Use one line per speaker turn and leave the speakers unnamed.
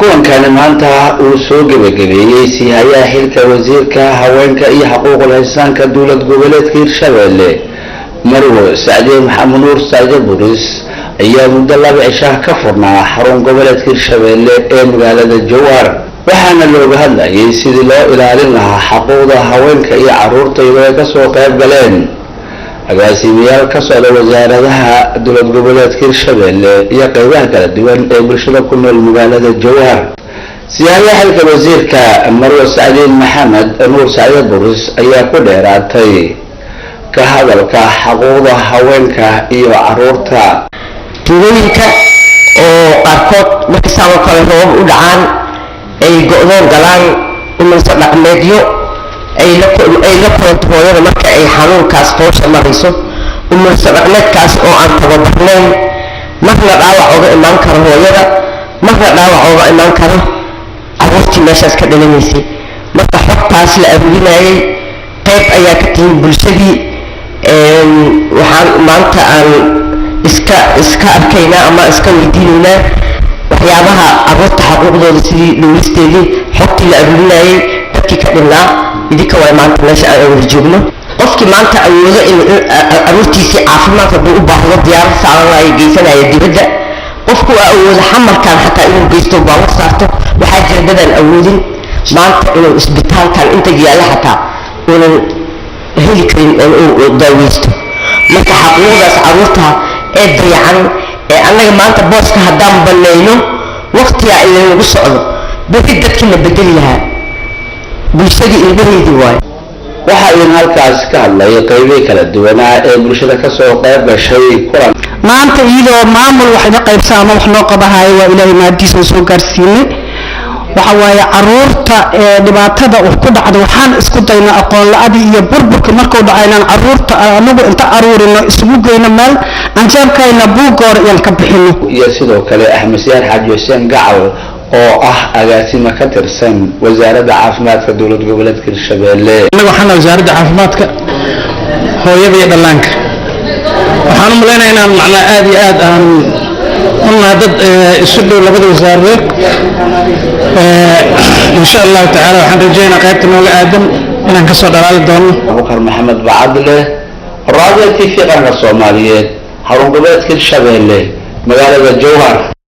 kuwan kan maanta uu soo gabagabeeyay siyaaya xilka wasiirka haweenka iyo xuquuqul insaanka dawlad goboleedka Hirshabelle Marwo Saade Maxamed Nuur Saade Boris ayaa muddo 2 cisho ka furnaa xarun goboleedka Hirshabelle ee magaalada Jowhar waxaana looga hadlayay sidii loo ilaalin lahaa xuquuqda haweenka iyo carruurta iyagoo ka soo qayb galeen agaasimayaal ka socda wasaaradaha dawlad goboleedka Hirshabelle iyo qaybaha kala duwan ee bulshada ku nool magaalada Jowhar siyaaya xilka wasiirka Marwo Saade Maxamed Nuur Saade Boris ayaa ku dheeraatay ka hadalka xuquuqda haweenka iyo carruurta
tuulooyinka oo qaarkood markii saawo kale roob u dhacaan ay go'doon galaan umaysa dhaqmeedyo ay la koontarooyada marka ay xanuunkaas toosha marayso umaysa dhaqmeedkaas oo aan tababarnayn marna dhaawac uga imaan karo hooyada marna dhaawac uga imaan karo carruurtii meeshaas ka dhalanaysay marka xogtaas la aruurinayay qayb ayaa ka timid bulshadii waxaan maanta aan iska arkaynaa ama iska weydiinaynaa waxyaabaha carruurta xuquuqdooda sidii dhowristeedii xogtii la aruurinayay dadkii ka dhimnaa idinka waa maanta meesha aan wada joogno qofkii maanta awoodo in carruurtiisii caafimaad hadduu u baahdo diyaarad saaranaya geysanaya dibadda qofku waa awoodo xamarkan xataa inuu geysto baawar saarto waxaa jira dadaan awoodin maanta inuu isbitaalkan inta yaalla xataa uunan heli karin inuu daaweysto marka xuquuqdaas carruurta ee dayacan ee annaga maanta booska haddaan banayno waqtigaa inagu socdo beri dadkii la bedeli lahaa bulshadii ilmaheedii waayo
waxa ay halkaas ka hadlay qaybaha kala duwan ee bulshada ka soo qayb gashay kulan
maanta iyadoo maamul waxba qaybsan wax noo qabahay waa ilaahay maadiisa soo gaarsiinay waxa waaye carruurta ee dhibaatada uu ku dhacdo waxaan isku daynaa aqoon la'aadii iyo burburka markuu dhacaynaan carruurta anagu inta aruurino isugu geyno meel anjaabkayna buugoor iyo ka bixino
iyo sidoo kale Axmed Siyaar Xaaji Hussein Gacal oo ah agaasima ka tirsan wasaaradda caafimaadka dawlad goboleedka Hirshabelle
waxaan wasaaradda caafimaadka hooyada iyo dhallaanka waxaan u maleynayaa inaan macna aad iyo aad aan dad isu dhow labada wasaarood insha Allah taala waxaan rajaynayaa qaybta nooga aadan inaan ka soo dhalaali doono
Abubakar Maxamed Bacadle Radio TV qaranka Soomaaliyeed xarun goboleedka Hirshabelle magaalada Jowhar.